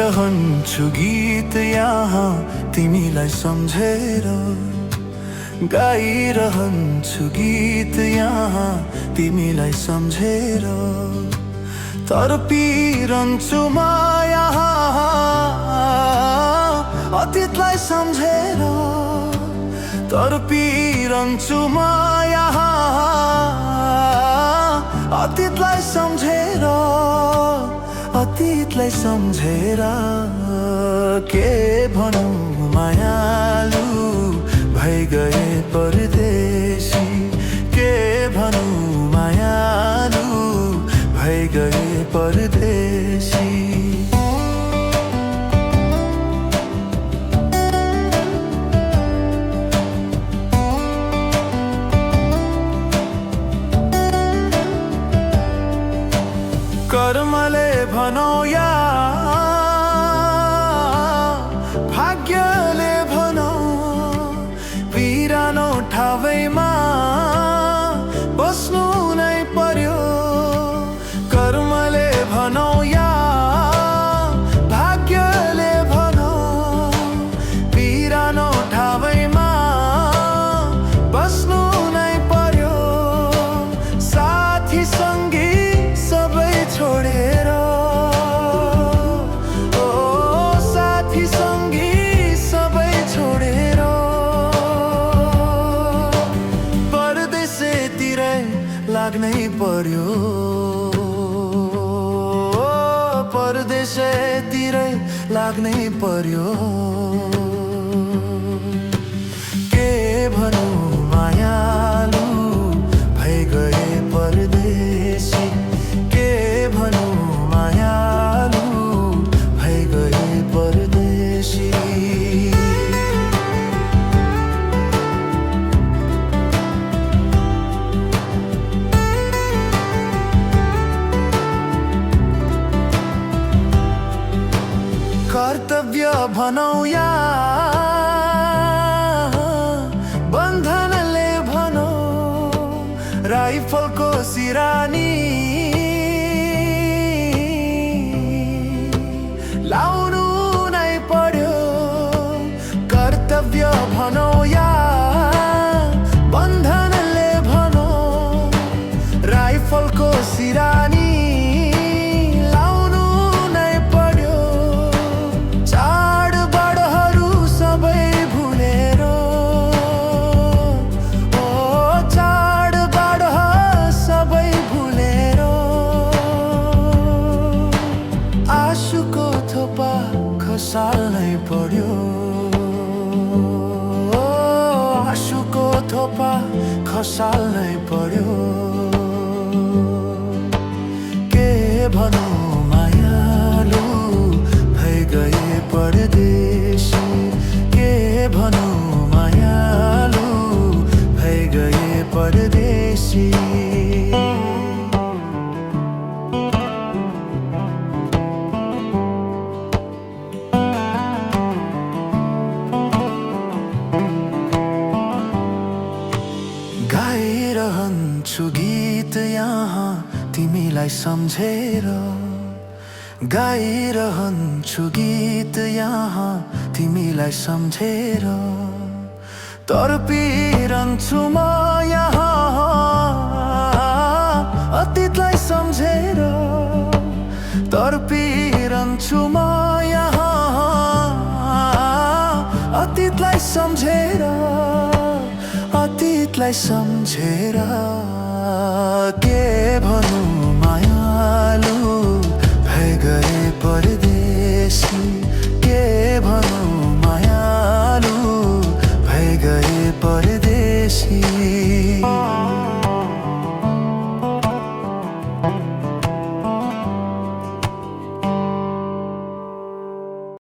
गाइरहन्छु गीत यहाँ तिमीलाई सम्झेर, गाइरहन्छु गीत यहाँ तिमीलाई सम्झेर। तडपिरहन्छु म यहाँ अतीतलाई सम्झेर, तडपिरहन्छु म यहाँ अतीतलाई सम्झेर, अतीतलाई सम्झेर। के भनौँ मायालु भइ गए परदेशी, के भनौँ मायालु भइ गए परदेशी। कर्मले भनौँ या भाग्यले भनौँ, बिरानो ठाउँमा बस्नु नै पर्यो। कर्मले भनौँ या भाग्यले भनौँ, बिरानो ठाउँमा बस्नु नै पर्यो। साथी सङ्गी सबै छोडेर, ओ साथी सङ्गी सबै छोडेर परदेशतिरै लाग्नै पर्यो, परदेशतिरै लाग्नै पर्यो। के भनौँ मायालु भइ गए परदेशी, के भनौँ मायालु भइ गए परदेशी। कर्तव्य भनौँ या बन्धनले भनौँ, राइफलको सिरानी लाउनु नै पर्यो। कर्तव्य भनौँ या बन्धनले भनौँ, राइफलको सिरानी लाउनु नै पर्यो। चाडबाडहरू सबै भुलेर, ओ चाडबाड सबै भुलेर आँसुको थोपा खसाल्नै पर्यो, आँसुको थोपा खसाल्नै पर्यो। के भनौँ मायालु भइ गए परदेशी, के भनौँ मायालु भइ गए परदेशी। गाइरहन्छु गीत यहाँ तिमीलाई सम्झेर, गाइरहन्छु गीत यहाँ तिमीलाई सम्झेर। तडपिरहन्छु म यहाँ अतीतलाई सम्झेर, तडपिरहन्छु म यहाँ अतीतलाई सम्झेर, अतीतलाई सम्झेर। के भनौँ मायालु भइ गए परदेशी, के भनौँ मायालु भइ गए परदेशी।